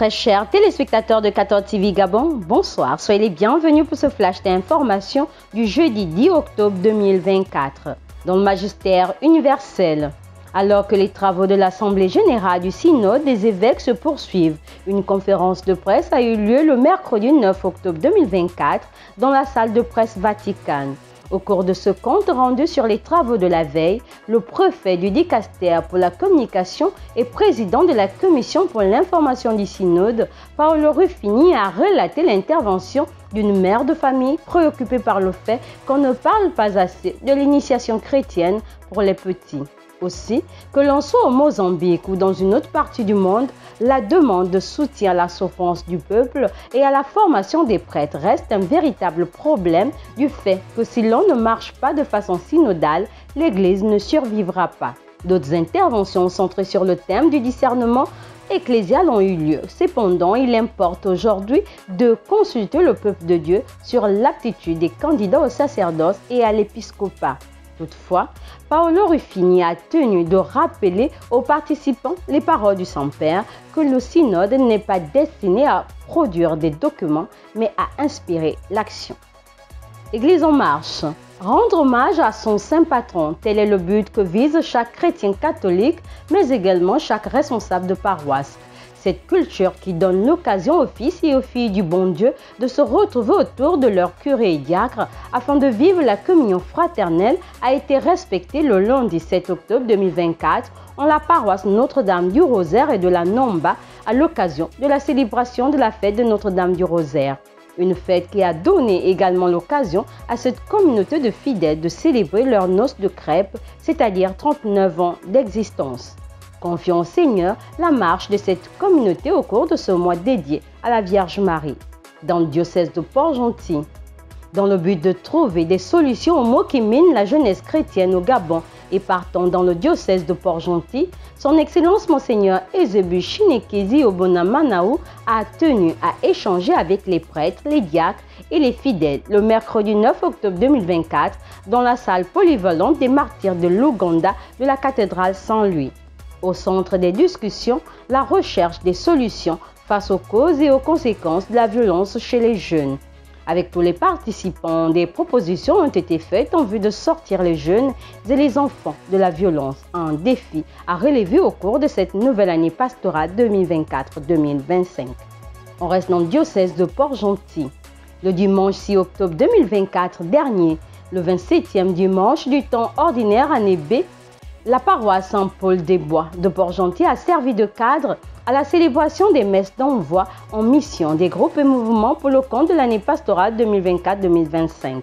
Très chers téléspectateurs de 14 TV Gabon, bonsoir. Soyez les bienvenus pour ce flash d'information du jeudi 10 octobre 2024 dans le magistère universel. Alors que les travaux de l'Assemblée générale du Synode des évêques se poursuivent, une conférence de presse a eu lieu le mercredi 9 octobre 2024 dans la salle de presse Vatican. Au cours de ce compte rendu sur les travaux de la veille, le préfet du dicastère pour la communication et président de la commission pour l'information du synode, Paolo Ruffini, a relaté l'intervention d'une mère de famille préoccupée par le fait qu'on ne parle pas assez de l'initiation chrétienne pour les petits. Aussi, que l'on soit au Mozambique ou dans une autre partie du monde, la demande de soutien à la souffrance du peuple et à la formation des prêtres reste un véritable problème du fait que si l'on ne marche pas de façon synodale, l'Église ne survivra pas. D'autres interventions centrées sur le thème du discernement ecclésial ont eu lieu. Cependant, il importe aujourd'hui de consulter le peuple de Dieu sur l'aptitude des candidats au sacerdoce et à l'épiscopat. Toutefois, Paolo Ruffini a tenu de rappeler aux participants les paroles du Saint-Père que le synode n'est pas destiné à produire des documents, mais à inspirer l'action. Église en marche. Rendre hommage à son saint patron, tel est le but que vise chaque chrétien catholique, mais également chaque responsable de paroisse. Cette culture qui donne l'occasion aux fils et aux filles du bon Dieu de se retrouver autour de leur curé et diacre afin de vivre la communion fraternelle a été respectée le lundi 7 octobre 2024 en la paroisse Notre-Dame du Rosaire et de la Nomba à l'occasion de la célébration de la fête de Notre-Dame du Rosaire. Une fête qui a donné également l'occasion à cette communauté de fidèles de célébrer leur noce de crêpes, c'est-à-dire 39 ans d'existence. Confions au Seigneur la marche de cette communauté au cours de ce mois dédié à la Vierge Marie. Dans le diocèse de Port-Gentil, dans le but de trouver des solutions aux maux qui minent la jeunesse chrétienne au Gabon et partant dans le diocèse de Port-Gentil, son Excellence Monseigneur Ezebu Chinekezi Obonamanaou a tenu à échanger avec les prêtres, les diacres et les fidèles le mercredi 9 octobre 2024 dans la salle polyvalente des martyrs de l'Ouganda de la cathédrale Saint-Louis. Au centre des discussions, la recherche des solutions face aux causes et aux conséquences de la violence chez les jeunes. Avec tous les participants, des propositions ont été faites en vue de sortir les jeunes et les enfants de la violence, un défi à relever au cours de cette nouvelle année pastorale 2024-2025. On reste dans le diocèse de Port-Gentil. Le dimanche 6 octobre 2024 dernier, le 27e dimanche du temps ordinaire année B, la paroisse Saint-Paul-des-Bois de Port-Gentil a servi de cadre à la célébration des messes d'envoi en mission des groupes et mouvements pour le compte de l'année pastorale 2024-2025.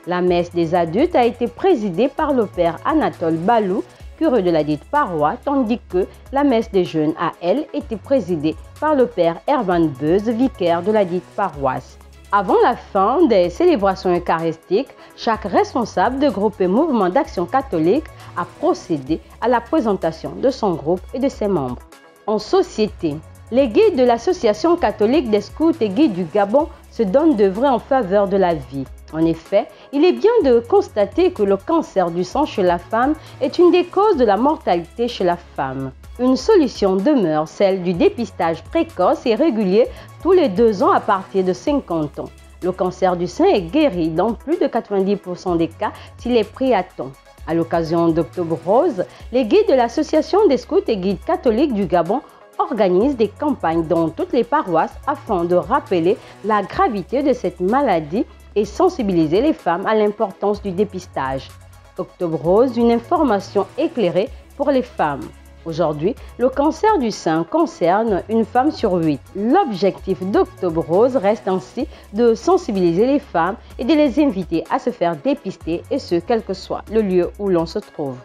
La messe des adultes a été présidée par le père Anatole Balou, curé de la dite paroisse, tandis que la messe des jeunes a, elle, été présidée par le père Herman Beuz, vicaire de la dite paroisse. Avant la fin des célébrations eucharistiques, chaque responsable de groupe et mouvement d'action catholique a procédé à la présentation de son groupe et de ses membres. En société, les guides de l'Association catholique des scouts et guides du Gabon se donnent d'œuvrer en faveur de la vie. En effet, il est bien de constater que le cancer du sang chez la femme est une des causes de la mortalité chez la femme. Une solution demeure celle du dépistage précoce et régulier tous les 2 ans à partir de 50 ans. Le cancer du sein est guéri dans plus de 90% des cas s'il est pris à temps. À l'occasion d'Octobre Rose, les guides de l'Association des scouts et guides catholiques du Gabon organisent des campagnes dans toutes les paroisses afin de rappeler la gravité de cette maladie et sensibiliser les femmes à l'importance du dépistage. Octobre Rose, une information éclairée pour les femmes. Aujourd'hui, le cancer du sein concerne une femme sur 8. L'objectif d'Octobre Rose reste ainsi de sensibiliser les femmes et de les inviter à se faire dépister, et ce, quel que soit le lieu où l'on se trouve.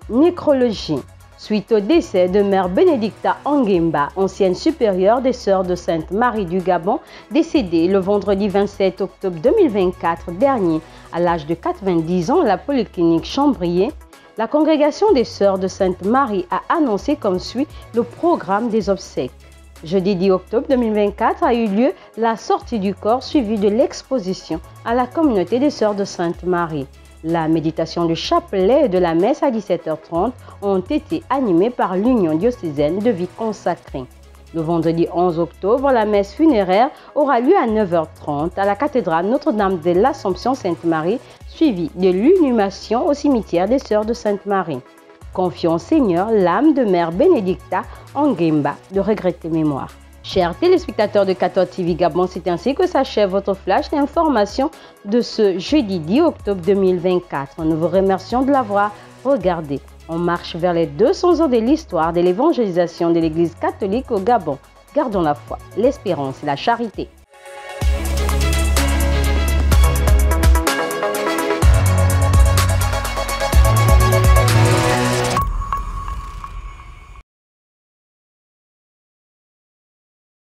Nécrologie. Suite au décès de Mère Benedicta Anguimba, ancienne supérieure des Sœurs de Sainte-Marie du Gabon, décédée le vendredi 27 octobre 2024 dernier à l'âge de 90 ans à la polyclinique Chambrier, la congrégation des Sœurs de Sainte-Marie a annoncé comme suit le programme des obsèques. Jeudi 10 octobre 2024 a eu lieu la sortie du corps suivie de l'exposition à la communauté des Sœurs de Sainte-Marie. La méditation du chapelet et de la messe à 17h30 ont été animées par l'Union diocésaine de vie consacrée. Le vendredi 11 octobre, la messe funéraire aura lieu à 9h30 à la cathédrale Notre-Dame de l'Assomption Sainte-Marie, suivie de l'inhumation au cimetière des Sœurs de Sainte-Marie. Confions au Seigneur l'âme de Mère Bénédicta Nguemba de regrettée mémoire. Chers téléspectateurs de 14 TV Gabon, c'est ainsi que s'achève votre flash d'information de ce jeudi 10 octobre 2024. Nous vous remercions de l'avoir regardé. On marche vers les 200 ans de l'histoire de l'évangélisation de l'Église catholique au Gabon. Gardons la foi, l'espérance et la charité.